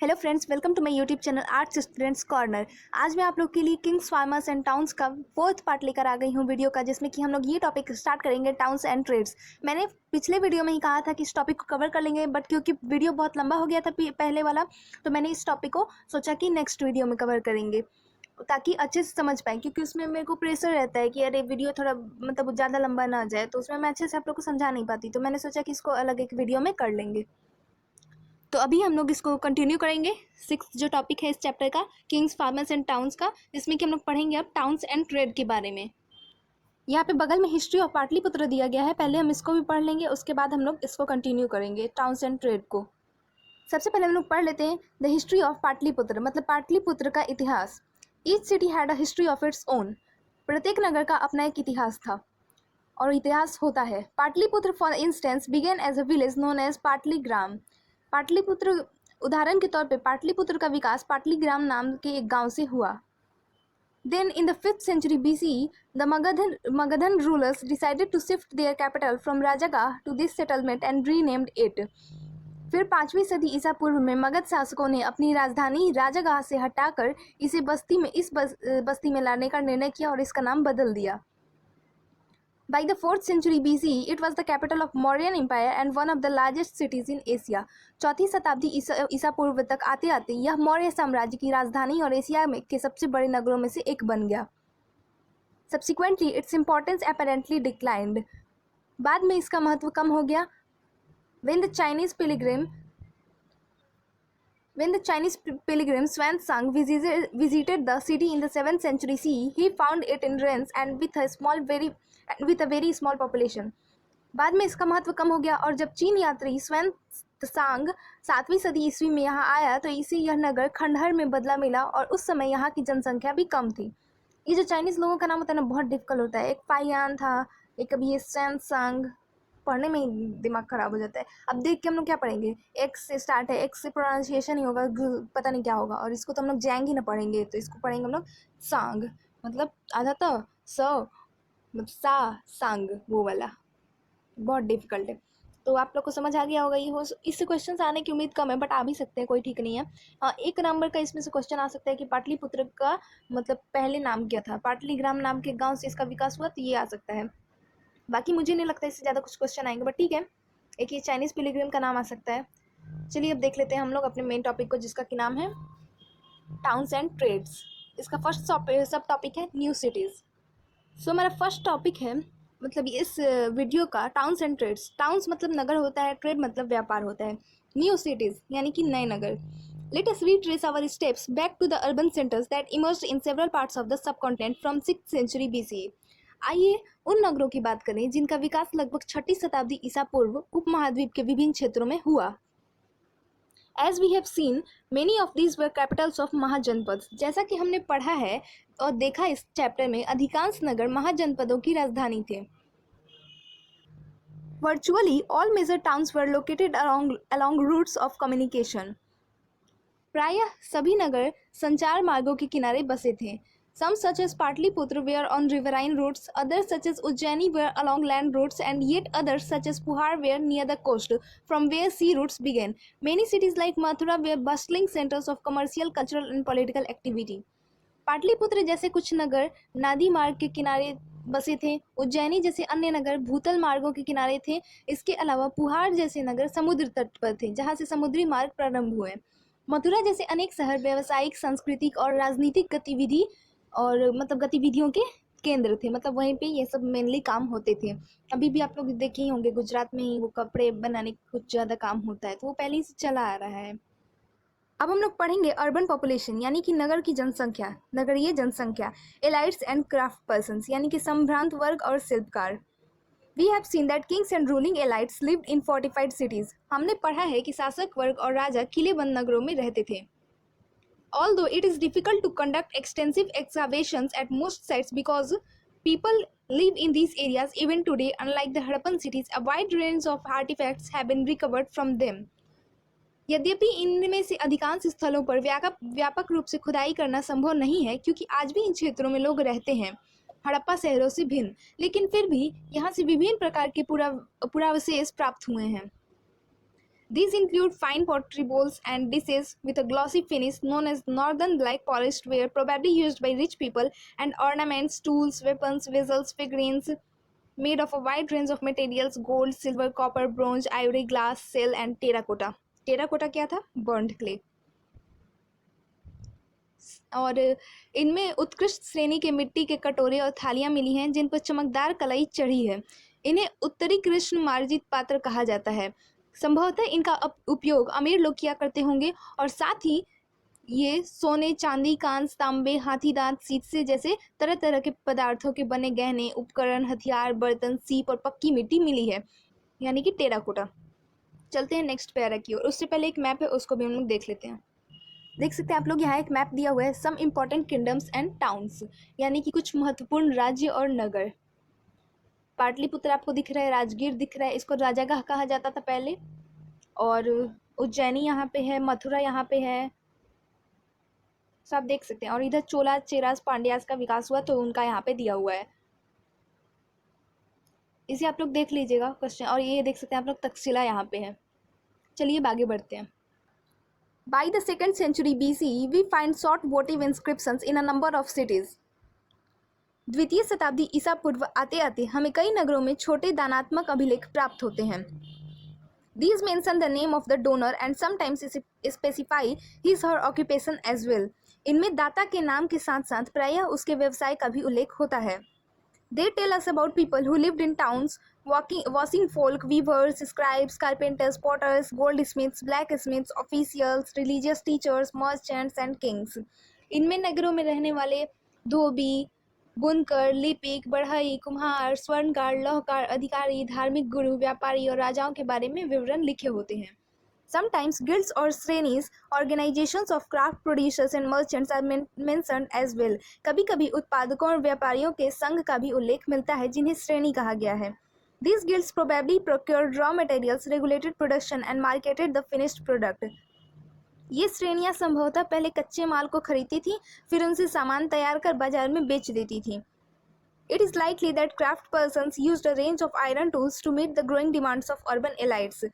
Hello friends, welcome to my YouTube channel Arts Students Corner. आज मैं आप लोग के लिए किंग्स फार्मर्स एंड टाउन्स का 4th पार्ट लेकर आ गई हूँ वीडियो का, जिसमें कि हम लोग ये टॉपिक स्टार्ट करेंगे टाउन्स एंड ट्रेड्स। मैंने पिछले वीडियो में ही कहा था कि इस टॉपिक को कवर कर लेंगे, बट क्योंकि वीडियो बहुत लंबा हो गया था पहले वाला, तो मैंने इस टॉपिक को सोचा कि नेक्स्ट वीडियो में कवर करेंगे ताकि अच्छे से समझ पाएँ, क्योंकि उसमें मेरे को प्रेशर रहता है कि अरे वीडियो थोड़ा मतलब ज़्यादा लंबा ना जाए, तो उसमें मैं अच्छे से आप लोग को समझा नहीं पाती। तो मैंने सोचा कि इसको अलग एक वीडियो में कर लेंगे। तो अभी हम लोग इसको कंटिन्यू करेंगे। 6th जो टॉपिक है इस चैप्टर का, किंग्स फार्मर्स एंड टाउन्स का, जिसमें कि हम लोग पढ़ेंगे अब टाउन्स एंड ट्रेड के बारे में। यहाँ पे बगल में हिस्ट्री ऑफ पाटलिपुत्र दिया गया है, पहले हम इसको भी पढ़ लेंगे, उसके बाद हम लोग इसको कंटिन्यू करेंगे टाउन्स एंड ट्रेड को। सबसे पहले हम लोग पढ़ लेते हैं द हिस्ट्री ऑफ पाटलिपुत्र, मतलब पाटलिपुत्र का इतिहास। Each city had a history of its own. प्रत्येक नगर का अपना एक इतिहास था और इतिहास होता है। Pataliputra for instance began as a village known as Pataligrama. Pataliputra उदाहरण के तौर पे पाटलिपुत्र का विकास पाटलीग्राम नाम के एक गांव से हुआ। Then in the 5th century BC, the Magadhan rulers decided to shift their capital from Rajagaha to this settlement and renamed it. फिर 5वीं सदी ईसा पूर्व में मगध शासकों ने अपनी राजधानी राजागाह से हटाकर इसे बस्ती में लाने का निर्णय किया और इसका नाम बदल दिया। By the 4th century BC, it was the capital of Mauryan Empire and one of the largest cities in Asia. 4वीं शताब्दी ईसा पूर्व तक आते आते यह मौर्य साम्राज्य की राजधानी और एशिया में के सबसे बड़े नगरों में से एक बन गया। Subsequently, its importance apparently declined. बाद में इसका महत्व कम हो गया। When the Chinese pilgrim Xuanzang visited the city in the 7th century CE, he found it in ruins and with a very small population. बाद में इसका महत्व कम हो गया और जब चीन यात्री स्वान-त्सांग 7वीं सदी ईस्वी में यहाँ आया तो इसे यह नगर खंडहर में बदला मिला और उस समय यहाँ की जनसंख्या भी कम थी। ये जो चाइनीज़ लोगों का नाम होता है ना, बहुत डिफिकल्ट होता है। एक पाइयान था, एक अभी ये स्वान-त्सांग, पढ़ने में ही दिमाग खराब हो जाता है। अब देख के हम लोग क्या पढ़ेंगे, एक्स से स्टार्ट है, एक्स से प्रोनाउंसिएशन ही होगा, पता नहीं क्या होगा, और इसको तो हम लोग जैंग ही ना पढ़ेंगे, तो इसको पढ़ेंगे हम लोग सांग, मतलब आधा तो मतलब सा सांग, वो वाला बहुत डिफिकल्ट है। तो आप लोग को समझ आ गया होगा। ये हो इससे क्वेश्चन आने की उम्मीद कम है, बट आ भी सकते हैं, कोई ठीक नहीं है। हाँ, एक नंबर का इसमें से क्वेश्चन आ सकता है कि पाटलिपुत्र का मतलब पहले नाम क्या था। पाटलीग्राम नाम के गांव से इसका विकास हुआ, तो ये आ सकता है। बाकी मुझे नहीं लगता इससे ज़्यादा कुछ क्वेश्चन आएंगे, बट ठीक है। एक ये चाइनीज़ पिलग्रिम का नाम आ सकता है। चलिए अब देख लेते हैं हम लोग अपने मेन टॉपिक को, जिसका कि नाम है टाउन्स एंड ट्रेड्स। इसका फर्स्ट सब टॉपिक है न्यू सिटीज़। सो हमारा फर्स्ट टॉपिक है मतलब इस वीडियो का टाउन्स एंड ट्रेड्स। टाउन्स मतलब नगर होता है, ट्रेड मतलब व्यापार होता है। न्यू सिटीज़ यानी कि नए नगर। Let us retrace our steps back to the urban centers that emerged in several parts of the subcontinent from 6th century BCE. आइए उन नगरों की बात करें जिनका विकास लगभग 6ठी शताब्दी ईसा पूर्व उपमहाद्वीप के विभिन्न क्षेत्रों में हुआ। As we have seen, many of these were capitals of महाजनपद। जैसा कि हमने पढ़ा है और देखा इस चैप्टर में, अधिकांश नगर महाजनपदों की राजधानी थे। Virtually all major towns were located along routes of communication. प्रायः सभी नगर संचार मार्गों के किनारे बसे थे। Some such as Patliputra were on riverine routes, others such as Ujjaini were along land routes, and yet others such as Puhar were near the coast, from where sea routes began. Many cities like Mathura were bustling centers of commercial, cultural and political activity. Pataliputra जैसे कुछ नगर नदी मार्ग के किनारे बसे थे। उज्जैनी जैसे अन्य नगर भूतल मार्गों के किनारे थे। इसके अलावा पुहार जैसे नगर समुद्र तट पर थे, जहाँ से समुद्री मार्ग प्रारंभ हुए। मथुरा जैसे अनेक शहर व्यावसायिक, सांस्कृतिक और राजनीतिक गतिविधियों के केंद्र थे, मतलब वहीं पे ये सब मेनली काम होते थे। अभी भी आप लोग देखे ही होंगे, गुजरात में ही वो कपड़े बनाने का कुछ ज़्यादा काम होता है, तो वो पहले ही से चला आ रहा है। अब हम लोग पढ़ेंगे अर्बन पॉपुलेशन यानी कि नगर की जनसंख्या, नगरीय जनसंख्या। एलाइट्स एंड क्राफ्ट पर्सन्स यानी कि संभ्रांत वर्ग और शिल्पकार। We have seen that kings and ruling elites lived in fortified cities. हमने पढ़ा है कि शासक वर्ग और राजा किलेबंद नगरों में रहते थे। Although it is difficult to conduct extensive excavations at most sites because people live in these areas even today, unlike the Harappan cities, a wide range of artifacts have been recovered from them. यद्यपि इनमें से अधिकांश स्थलों पर व्यापक रूप से खुदाई करना संभव नहीं है, क्योंकि आज भी इन क्षेत्रों में लोग रहते हैं, हड़प्पा शहरों से भिन्न, लेकिन फिर भी यहाँ से विभिन्न प्रकार के पुरावशेष प्राप्त हुए हैं। These include fine pottery bowls and dishes with a glossy finish known as northern black polished ware, probably used by rich people, and ornaments, tools, weapons, vessels, figurines made of a wide range of materials: gold, silver, copper, bronze, ivory, glass, shell and terracotta. Terracotta क्या था? Burned clay. और इनमें उत्कृष्ट श्रेणी के मिट्टी के कटोरे और थालियां मिली हैं जिन पर चमकदार कलाई चढ़ी है। इन्हें उत्तरी कृष्ण मार्जित पात्र कहा जाता है। संभवतः इनका उपयोग अमीर लोग किया करते होंगे और साथ ही ये सोने, चांदी, कांस, तांबे, हाथी दांत, शीशे जैसे तरह तरह के पदार्थों के बने गहने, उपकरण, हथियार, बर्तन, सीप और पक्की मिट्टी मिली है, यानी कि टेराकोटा। चलते हैं नेक्स्ट पैरा की ओर। उससे पहले एक मैप है, उसको भी हम लोग देख लेते हैं। देख सकते हैं आप लोग, यहाँ एक मैप दिया हुआ है, some important kingdoms and towns, यानी कि कुछ महत्वपूर्ण राज्य और नगर। पाटलिपुत्र आपको दिख रहा है, राजगीर दिख रहा है, इसको राजागाह कहा जाता था पहले। और उज्जैनी यहाँ पे है, मथुरा यहाँ पे है, सब आप देख सकते हैं। और इधर चोला, चेरास, पांड्यास का विकास हुआ तो उनका यहाँ पे दिया हुआ है, इसे आप लोग देख लीजिएगा क्वेश्चन। और ये देख सकते हैं आप लोग, तक्षशिला यहाँ पे है। चलिए आगे बढ़ते हैं। By the 2nd century BCE, we find short votive inscriptions in a number of cities. द्वितीय शताब्दी ईसा पूर्व आते आते हमें कई नगरों में छोटे दानात्मक अभिलेख प्राप्त होते हैं। These mention the name of the donor and sometimes specify his or her occupation as well. इनमें दाता के नाम के साथ साथ प्रायः उसके व्यवसाय का भी उल्लेख होता है। They tell us about people who lived in towns, washing folk, weavers, scribes, carpenters, potters, goldsmiths, blacksmiths, officials, religious teachers, merchants and kings. इनमें नगरों में रहने वाले धोबी, बुनकर, लिपिक, बढ़ई, कुम्हार, स्वर्णकार, लौहकार, अधिकारी, धार्मिक गुरु, व्यापारी और राजाओं के बारे में विवरण लिखे होते हैं। Sometimes guilds or श्रेणीज, organizations of craft producers and merchants are mentioned as well. कभी कभी उत्पादकों और व्यापारियों के संघ का भी उल्लेख मिलता है जिन्हें श्रेणी कहा गया है। These guilds probably procured raw materials, regulated production and marketed the finished product. ये श्रेणियां संभवतः पहले कच्चे माल को खरीदती थी, फिर उनसे सामान तैयार कर बाजार में बेच देती थी। It is likely that craft persons used a range of iron tools to meet the growing demands of urban elites.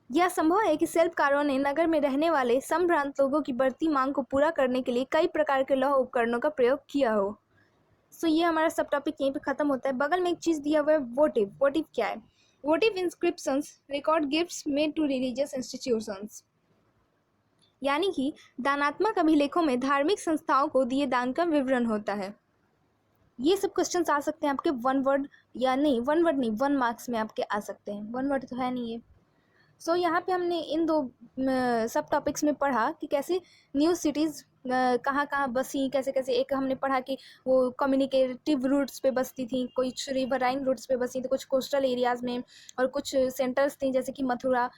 यह संभव है कि शिल्पकारों ने नगर में रहने वाले संभ्रांत लोगों की बढ़ती मांग को पूरा करने के लिए कई प्रकार के लौह उपकरणों का प्रयोग किया हो। सो ये हमारा सब टॉपिक यहीं पे खत्म होता है। बगल में एक चीज दिया हुआ है, वोटिव। वोटिव क्या है? Votive inscriptions record gifts made to religious institutions, यानी कि दानात्मक अभिलेखों में धार्मिक संस्थाओं को दिए दान का विवरण होता है। ये सब क्वेश्चंस आ सकते हैं आपके वन वर्ड या नहीं, वन वर्ड नहीं, 1 मार्क्स में आपके आ सकते हैं। 1 वर्ड तो है नहीं ये। सो यहाँ पे हमने इन 2 सब टॉपिक्स में पढ़ा कि कैसे न्यू सिटीज़ कहाँ कहाँ बसी, कैसे कैसे। एक हमने पढ़ा कि वो कम्युनिकेटिव रूट्स पे बसती थी, कुछ रिवराइन रूट्स पे बसी थी, कुछ कोस्टल एरियाज़ में, और कुछ सेंटर्स थी जैसे कि मथुरा,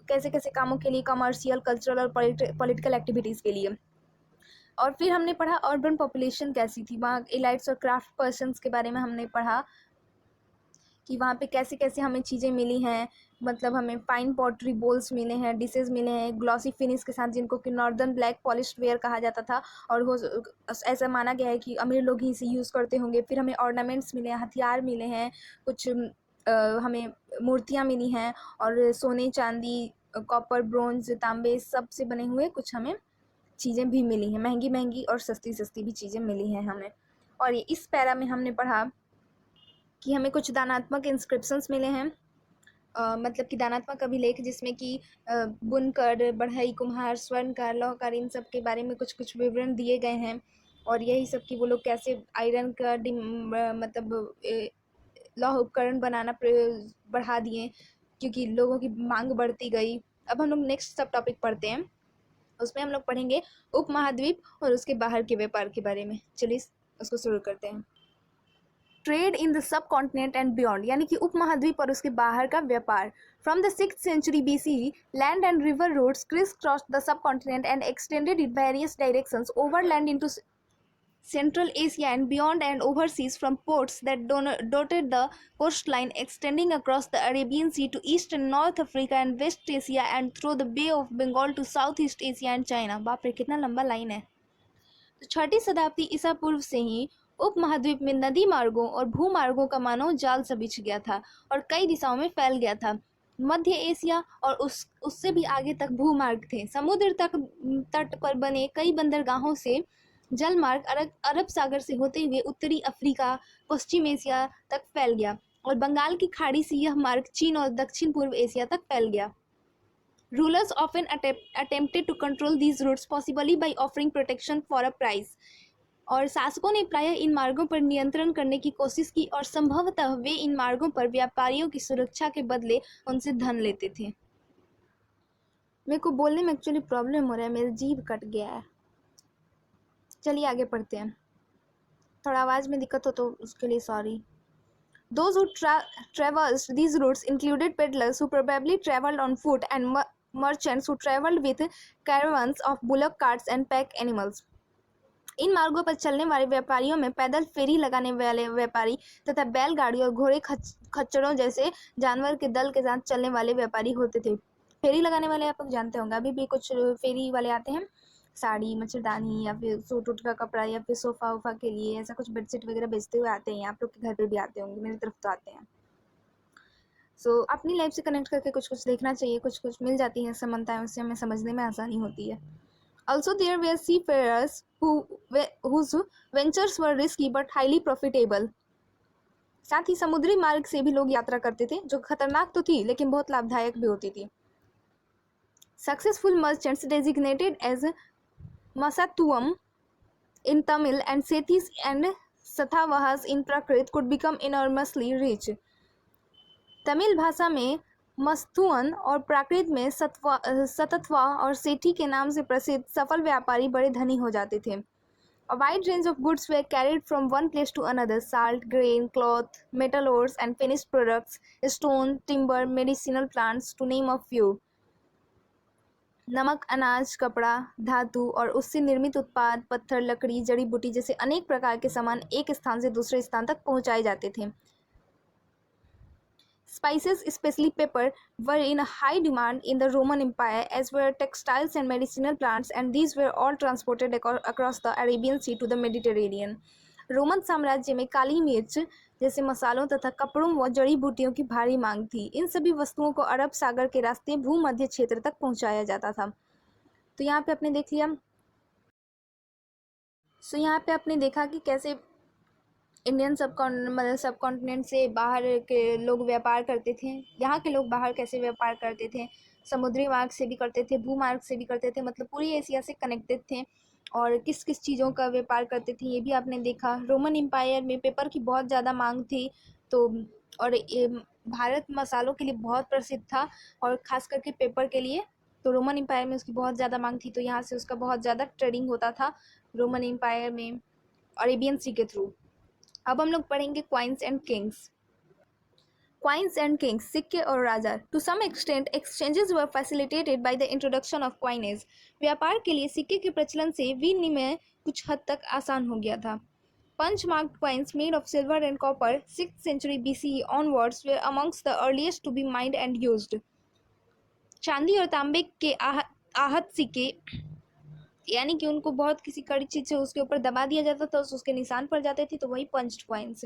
कैसे कैसे कामों के लिए, कमर्शियल, कल्चरल और पॉलिटिकल एक्टिविटीज़ के लिए। और फिर हमने पढ़ा अर्बन पॉपुलेशन कैसी थी, वहाँ एलाइट्स और क्राफ्ट पर्सनस के बारे में हमने पढ़ा कि वहाँ पे कैसे कैसे हमें चीज़ें मिली हैं। मतलब हमें फाइन पॉटरी बोल्स मिले हैं, डिशेस मिले हैं ग्लॉसी फिनिश के साथ, जिनको कि नॉर्दर्न ब्लैक पॉलिश्ड वेयर कहा जाता था, और हो ऐसा माना गया है कि अमीर लोग ही इसे यूज़ करते होंगे। फिर हमें ऑर्नामेंट्स मिले हैं, हथियार मिले हैं, कुछ हमें मूर्तियाँ मिली हैं, और सोने, चांदी, कॉपर, ब्रोंज, तांबे सब से बने हुए कुछ हमें चीज़ें भी मिली हैं, महंगी महंगी और सस्ती सस्ती भी चीज़ें मिली हैं हमें। और ये इस पैरा में हमने पढ़ा कि हमें कुछ दानात्मक इंस्क्रिप्शंस मिले हैं, मतलब कि दानात्मक अभिलेख जिसमें कि बुनकर, बढ़ई, कुम्हार, स्वर्णकार, लौहकार, इन सब के बारे में कुछ कुछ विवरण दिए गए हैं। और यही सब कि वो लोग कैसे आयरन का मतलब लौह उपकरण बनाना बढ़ा दिए क्योंकि लोगों की मांग बढ़ती गई। अब हम लोग नेक्स्ट सब टॉपिक पढ़ते हैं, उसमें हम लोग पढ़ेंगे उपमहाद्वीप और उसके बाहर के व्यापार के बारे में। चलिए उसको शुरू करते हैं। Trade in the subcontinent and beyond, यानी कि उपमहाद्वीप और उसके बाहर का व्यापार। From the 6th century BCE, land and river roads crisscrossed the subcontinent and extended in various directions overland into Central Asia and beyond, and overseas from ports that dotted the coastline extending across the Arabian Sea to East and North Africa and West Asia and through the Bay of Bengal to Southeast Asia and China। बाप रे कितना लंबा line है। तो 6ठी शताब्दी ईसा पूर्व से ही उपमहाद्वीप में नदी मार्गों और भूमार्गों का मानव जाल सा बिछ गया था और कई दिशाओं में फैल गया था। मध्य एशिया और उससे भी आगे तक भूमार्ग थे। समुद्र तक तट पर बने कई बंदरगाहों से जल मार्ग अरब सागर से होते हुए उत्तरी अफ्रीका, पश्चिम एशिया तक फैल गया और बंगाल की खाड़ी से यह मार्ग चीन और दक्षिण पूर्व एशिया तक फैल गया। Rulers often attempted to control these routes, possibly by offering protection for a price. और शासकों ने प्रायः इन मार्गों पर नियंत्रण करने की कोशिश की और संभवतः वे इन मार्गों पर व्यापारियों की सुरक्षा के बदले उनसे धन लेते थे। मेरे को बोलने में एक्चुअली प्रॉब्लम हो रहा है, मेरी जीभ कट गया है। चलिए आगे पढ़ते हैं। थोड़ा आवाज़ में दिक्कत हो तो उसके लिए sorry. Those who traversed these routes included peddlers who probably traveled on foot and merchants who traveled with caravans of bullock carts and pack animals. इन मार्गों पर चलने वाले व्यापारियों में पैदल फेरी लगाने वाले व्यापारी तथा बैलगाड़ी और घोड़े खच्चरों जैसे जानवर के दल के साथ चलने वाले व्यापारी होते थे। फेरी लगाने वाले आप लोग जानते होंगे, अभी भी कुछ फेरी वाले आते हैं, साड़ी, मच्छरदानी या फिर सूट उट का कपड़ा या फिर सोफ़ा वोफ़ा के लिए ऐसा कुछ बेडशीट वगैरह बेचते हुए आते हैं। आप लोग के घर पे भी आते होंगे, मेरी तरफ तो आते हैं। सो अपनी लाइफ से कनेक्ट करके कुछ कुछ देखना चाहिए, कुछ कुछ मिल जाती है समानताएं, उससे हमें समझने में आसानी होती है। Also there were seafarers whose ventures were risky but highly profitable. साथ ही समुद्री मार्ग से भी लोग यात्रा करते थे जो खतरनाक तो थी लेकिन बहुत लाभदायक भी होती थी। Successful merchants designated as Masattuvam in Tamil and Sethis and Satavahas in Prakrit could become enormously rich. Tamil भाषा में मस्तुअन और प्राकृत में सततवा और सेठी के नाम से प्रसिद्ध सफल व्यापारी बड़े धनी हो जाते थे। A wide range of goods were carried from one place to another: salt, grain, cloth, metal ores and finished products, stone, timber, medicinal plants, to name a few. नमक, अनाज, कपड़ा, धातु और उससे निर्मित उत्पाद, पत्थर, लकड़ी, जड़ी बूटी जैसे अनेक प्रकार के सामान एक स्थान से दूसरे स्थान तक पहुंचाए जाते थे। Spices, especially pepper, were in a high demand in the Roman Empire, as were textiles and medicinal plants, and these were all transported across the Arabian Sea to the Mediterranean. Roman साम्राज्य में काली मिर्च जैसे मसालों तथा कपड़ों व जड़ी बूटियों की भारी मांग थी। इन सभी वस्तुओं को अरब सागर के रास्ते भूमध्य क्षेत्र तक पहुंचाया जाता था। तो यहाँ पे आपने देख लिया। यहाँ पे आपने देखा कि कैसे इंडियन सब कॉन्टिनेंट से बाहर के लोग व्यापार करते थे। यहाँ के लोग बाहर कैसे व्यापार करते थे, समुद्री मार्ग से भी करते थे, भूमार्ग से भी करते थे, मतलब पूरी एशिया से कनेक्टेड थे। और किस किस चीज़ों का व्यापार करते थे ये भी आपने देखा। रोमन एम्पायर में पेपर की बहुत ज़्यादा मांग थी, तो और ये भारत मसालों के लिए बहुत प्रसिद्ध था और ख़ास करके पेपर के लिए, तो रोमन एम्पायर में उसकी बहुत ज़्यादा मांग थी, तो यहाँ से उसका बहुत ज़्यादा ट्रेडिंग होता था रोमन एम्पायर में अरेबियन सी के थ्रू। अब हम लोग पढ़ेंगे coins and kings. Coins and kings, सिक्के और राजा। To some extent exchanges were facilitated by the introduction of coinage. व्यापार के लिए सिक्के के प्रचलन से विनिमय कुछ हद तक आसान हो गया था। Punch marked coins made of silver and copper 6th century BCE onwards were amongst the earliest to be mined and used. चांदी और तांबे के आहत सिक्के, यानी कि उनको बहुत किसी कड़ी चीज से उसके ऊपर दबा दिया जाता था, उसके निशान पड़ जाते थे, तो वही पंच्ड कॉइन्स।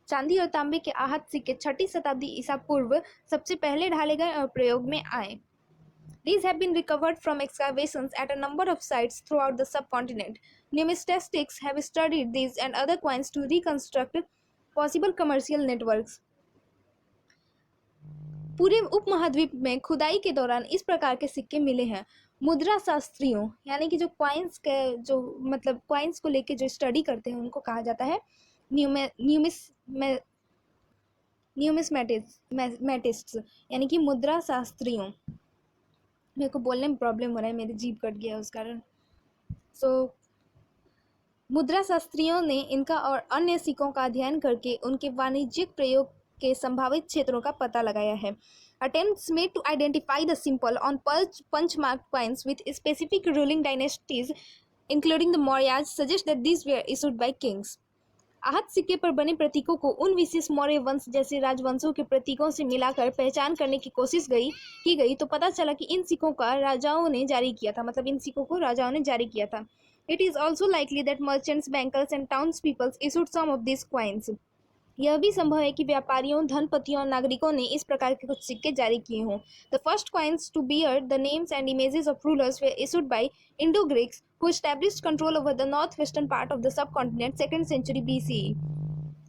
चांदी और तांबे के आहत सिक्के 6ठी शताब्दी ईसा पूर्व सबसे पहले ढाले गए और प्रयोग में आए। These have been recovered from excavations at a number of sites throughout the subcontinent. Numismatists have studied these and other coins to reconstruct possible commercial networks. पूरे उपमहाद्वीप में खुदाई के दौरान इस प्रकार के सिक्के मिले हैं। मुद्रा शास्त्रियों, यानी कि जो क्वाइंस के जो मतलब क्वाइंस को लेके जो स्टडी करते हैं उनको कहा जाता है न्यूमिस्मेटिस्ट्स, यानी कि मुद्रा शास्त्रियों। मेरे को बोलने में प्रॉब्लम हो रहा है, मेरी जीभ कट गया उस कारण। मुद्रा शास्त्रियों ने इनका और अन्य सिक्कों का अध्ययन करके उनके वाणिज्यिक प्रयोग के संभावित क्षेत्रों का पता लगाया है। Attempts made to identify the symbol on punch-marked coins with specific ruling dynasties, including the Mauryas, suggest that these were issued by kings. आहत सिक्के पर बने प्रतीकों को उन विशेष मौर्य वंश जैसे राजवंशों के प्रतीकों से मिलाकर पहचान करने की कोशिश की गई तो पता चला कि इन सिक्कों का राजाओं ने जारी किया था, मतलब इन सिक्कों को राजाओं ने जारी किया था। It is also likely that merchants, bankers and townspeople issued some of these coins. यह भी संभव है कि व्यापारियों, धनपतियों और नागरिकों ने इस प्रकार के कुछ सिक्के जारी किए हों। The first coins to bear the names and images of rulers were issued by Indo-Greeks who established control over the north western part of the subcontinent 2nd century BCE।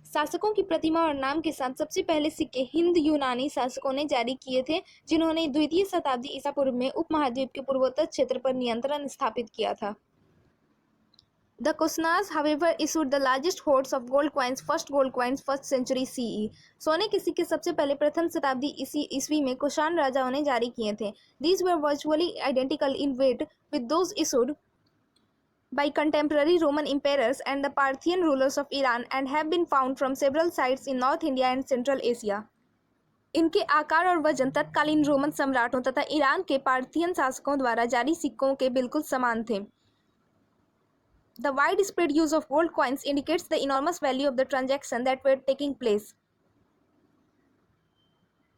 शासकों की प्रतिमा और नाम के साथ सबसे पहले सिक्के हिंद यूनानी शासकों ने जारी किए थे, जिन्होंने 2वीं शताब्दी ईसा पूर्व में उपमहाद्वीप के पूर्वोत्तर क्षेत्र पर नियंत्रण स्थापित किया था। The Kushanas, however, issued the largest hoards of gold coins, first century CE। सोने के सिक्के सबसे पहले प्रथम शताब्दी ईस्वी में कुषाण राजाओं ने जारी किए थे। These were virtually identical in weight with those issued by contemporary Roman emperors and the Parthian rulers of Iran and have been found from several sites in North India and Central Asia। इनके आकार और वजन तत्कालीन Roman सम्राटों तथा Iran के Parthian शासकों द्वारा जारी सिक्कों के बिल्कुल समान थे। The widespread use of gold coins indicates the enormous value of the transaction that were taking place।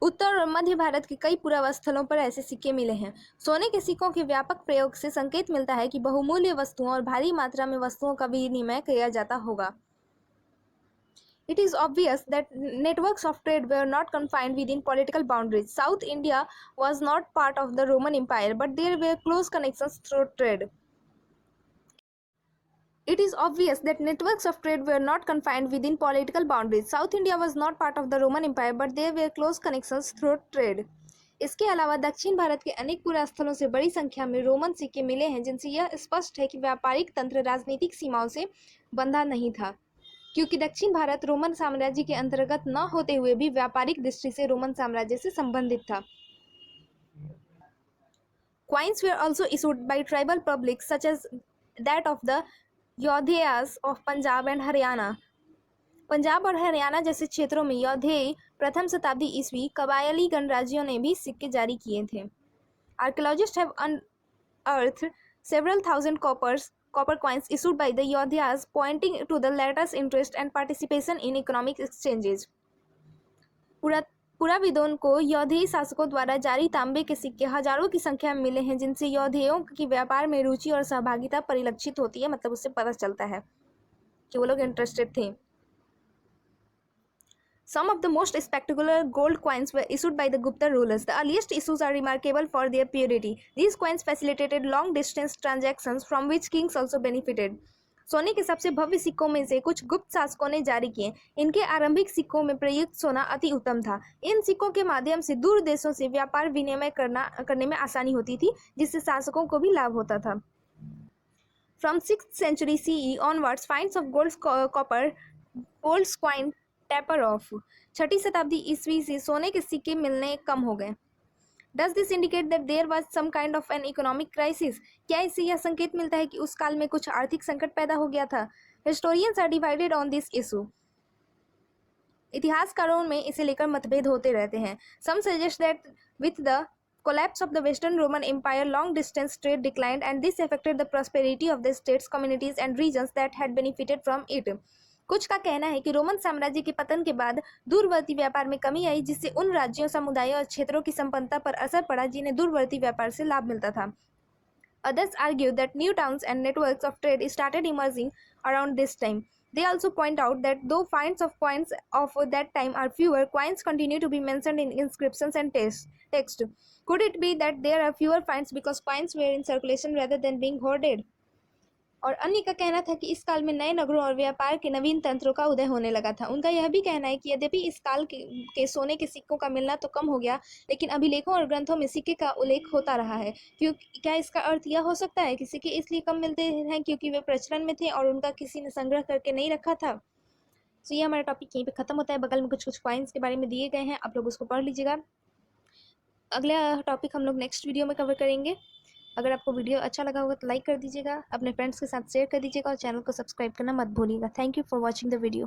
उत्तर और मध्य भारत के कई पुरातन स्थलों पर ऐसे सिक्के मिले हैं। सोने के सिक्कों के व्यापक प्रयोग से संकेत मिलता है कि बहुमूल्य वस्तुओं और भारी मात्रा में वस्तुओं का विनिमय किया जाता होगा। It is obvious that networks of trade were not confined within political boundaries। South India was not part of the Roman Empire, but there were close connections through trade। It is obvious that networks of trade were not confined within political boundaries। South India was not part of the Roman Empire, but there were close connections through trade। इसके अलावा दक्षिण भारत के अनेक पुरास्थलों से बड़ी संख्या में Roman सिक्के मिले हैं, जिनसे यह स्पष्ट है कि व्यापारिक तंत्र राजनीतिक सीमाओं से बंधा नहीं था, क्योंकि दक्षिण भारत रोमन साम्राज्य के अंतर्गत न होते हुए भी व्यापारिक दृष्टि से रोमन साम्राज्य से संबंधित था। Coins were also issued by tribal publics such as that of the Yaudheyas of Punjab and Haryana. Punjab और हरियाणा जैसे क्षेत्रों में योधेय प्रथम शताब्दी ईस्वी कबायली गणराज्यों ने भी सिक्के जारी किए थे। Archaeologist have unearthed several thousand copper coins issued by the Yodhiyas, pointing to the latter's interest and participation in economic exchanges। पुराविदों को योधेय शासकों द्वारा जारी तांबे के सिक्के हजारों की संख्या में मिले हैं, जिनसे योधेयों की व्यापार में रुचि और सहभागिता परिलक्षित होती है। मतलब उससे पता चलता है कि वो लोग इंटरेस्टेड थे। Some of the most spectacular gold coins were issued by the Gupta rulers। The earliest issues are remarkable for their purity। These coins facilitated long-distance transactions from which kings also benefited। सोने के सबसे भव्य सिक्कों में से कुछ गुप्त शासकों ने जारी किए। इनके आरंभिक सिक्कों में प्रयुक्त सोना अति उत्तम था। इन सिक्कों के माध्यम से दूर देशों से व्यापार विनिमय करने में आसानी होती थी, जिससे शासकों को भी लाभ होता था। From 6th century CE onwards, finds of gold coin taper off। 6ठी शताब्दी ईस्वी से सोने के सिक्के मिलने कम हो गए। Does this indicate that there was some kind of an economic crisis? क्या इससे यह संकेत मिलता है कि उस काल में कुछ आर्थिक संकट पैदा हो गया था? Historians are divided on this issue। इतिहासकारों में इसे लेकर मतभेद होते रहते हैं। Some suggest that with the collapse of the Western Roman Empire, long-distance trade declined, and this affected the prosperity of the states, communities, and regions that had benefited from it। कुछ का कहना है कि रोमन साम्राज्य के पतन के बाद दूरवर्ती व्यापार में कमी आई, जिससे उन राज्यों, समुदायों और क्षेत्रों की संपन्नता पर असर पड़ा जिन्हें दूरवर्ती व्यापार से लाभ मिलता था। Others argue that new towns and networks of trade started emerging around this time। They also point out that though finds of coins of that time are fewer, coins continue to be mentioned in inscriptions and text। Could it be that there are fewer finds because coins were in circulation rather than being hoarded? और अन्य का कहना था कि इस काल में नए नगरों और व्यापार के नवीन तंत्रों का उदय होने लगा था। उनका यह भी कहना है कि यद्यपि इस काल के सोने के सिक्कों का मिलना तो कम हो गया, लेकिन अभिलेखों और ग्रंथों में सिक्के का उल्लेख होता रहा है। क्या इसका अर्थ यह हो सकता है कि सिक्के इसलिए कम मिलते हैं क्योंकि वे प्रचलन में थे और उनका किसी ने संग्रह करके नहीं रखा था? तो ये हमारा टॉपिक यहीं पर खत्म होता है। बगल में कुछ कुछ कॉइन्स के बारे में दिए गए हैं, आप लोग उसको पढ़ लीजिएगा। अगला टॉपिक हम लोग नेक्स्ट वीडियो में कवर करेंगे। अगर आपको वीडियो अच्छा लगा होगा तो लाइक कर दीजिएगा, अपने फ्रेंड्स के साथ शेयर कर दीजिएगा और चैनल को सब्सक्राइब करना मत भूलिएगा। Thank you for watching the video.